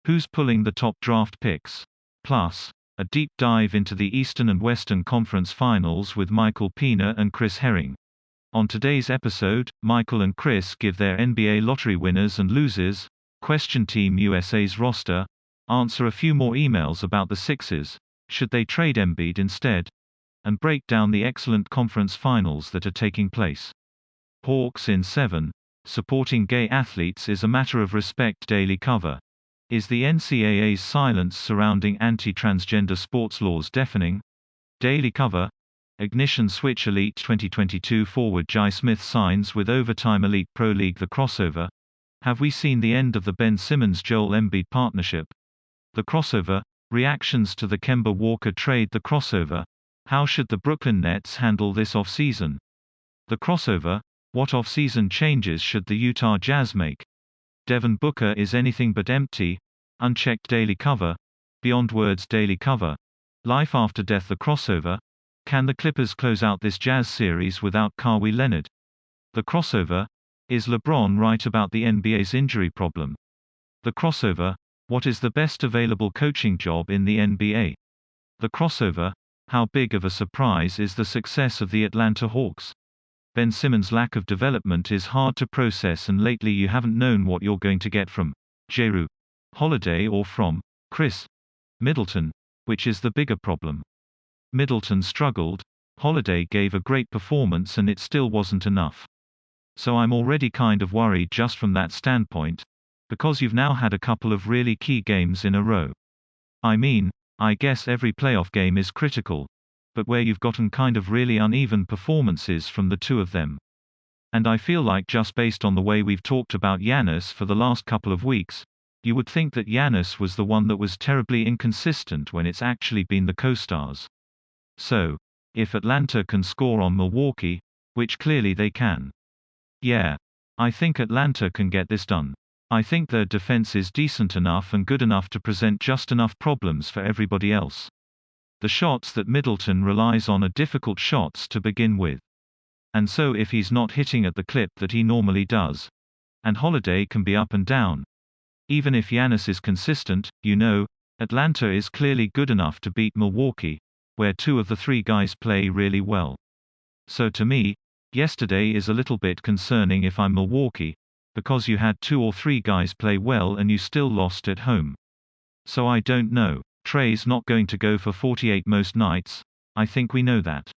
Who's pulling the top draft picks? Plus, a deep dive into the Eastern and Western Conference Finals with Michael Pina and Chris Herring. On today's episode, Michael and Chris give their NBA lottery winners and losers, question Team USA's roster, answer a few more emails about the Sixers, should they trade Embiid instead, and break down the excellent conference finals that are taking place. Hawks in 7. Supporting gay athletes is a matter of respect. Daily cover. Is the NCAA's silence surrounding anti-transgender sports laws deafening? Daily cover. Ignition Switch Elite 2022 forward Jai Smith signs with Overtime Elite Pro League. The crossover. Have we seen the end of the Ben Simmons-Joel Embiid partnership? The crossover. Reactions to the Kemba Walker trade. The crossover. How should the Brooklyn Nets handle this offseason? The crossover. What offseason changes should the Utah Jazz make? Devin Booker is anything but empty. Unchecked daily cover. Beyond Words daily cover. Life after death. The crossover. Can the Clippers close out this Jazz series without Kawhi Leonard? The crossover. Is LeBron right about the NBA's injury problem? The crossover. What is the best available coaching job in the NBA? The crossover. How big of a surprise is the success of the Atlanta Hawks? Ben Simmons' lack of development is hard to process, and lately you haven't known what you're going to get from Jrue Holiday or from Chris Middleton. Which is the bigger problem? Middleton struggled, Holiday gave a great performance, and it still wasn't enough. So I'm already kind of worried just from that standpoint, because you've now had a couple of really key games in a row. I mean, I guess every playoff game is critical, but where you've gotten kind of really uneven performances from the two of them. And I feel like just based on the way we've talked about Giannis for the last couple of weeks, you would think that Giannis was the one that was terribly inconsistent when it's actually been the co-stars. So, if Atlanta can score on Milwaukee, which clearly they can. Yeah. I think Atlanta can get this done. I think their defense is decent enough and good enough to present just enough problems for everybody else. The shots that Middleton relies on are difficult shots to begin with. And so if he's not hitting at the clip that he normally does, and Holiday can be up and down, even if Giannis is consistent, Atlanta is clearly good enough to beat Milwaukee, where two of the three guys play really well. So to me, yesterday is a little bit concerning if I'm Milwaukee, because you had two or three guys play well and you still lost at home. So I don't know. Trey's not going to go for 48 most nights, I think we know that.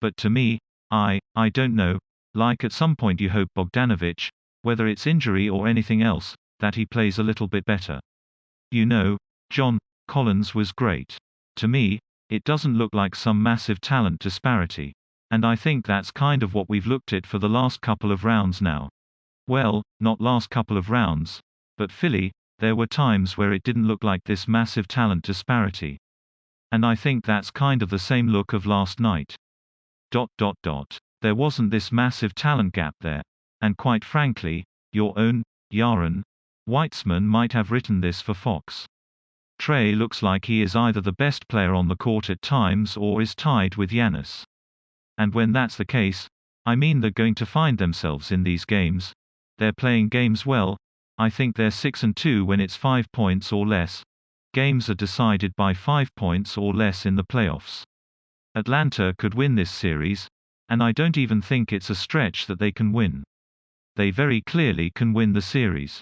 But to me, I don't know, like at some point you hope Bogdanović, whether it's injury or anything else, that he plays a little bit better. John Collins was great. To me, it doesn't look like some massive talent disparity. And I think that's kind of what we've looked at for the last couple of rounds now. Well, not last couple of rounds, but Philly, there were times where it didn't look like this massive talent disparity. And I think that's kind of the same look of last night. There wasn't this massive talent gap there. And quite frankly, your own Yaron Weitzman might have written this for Fox. Trey looks like he is either the best player on the court at times or is tied with Giannis. And when that's the case, I mean they're going to find themselves in these games. They're playing games well. I think they're 6-2 when it's 5 points or less. Games are decided by 5 points or less in the playoffs. Atlanta could win this series, and I don't even think it's a stretch that they can win. They very clearly can win the series.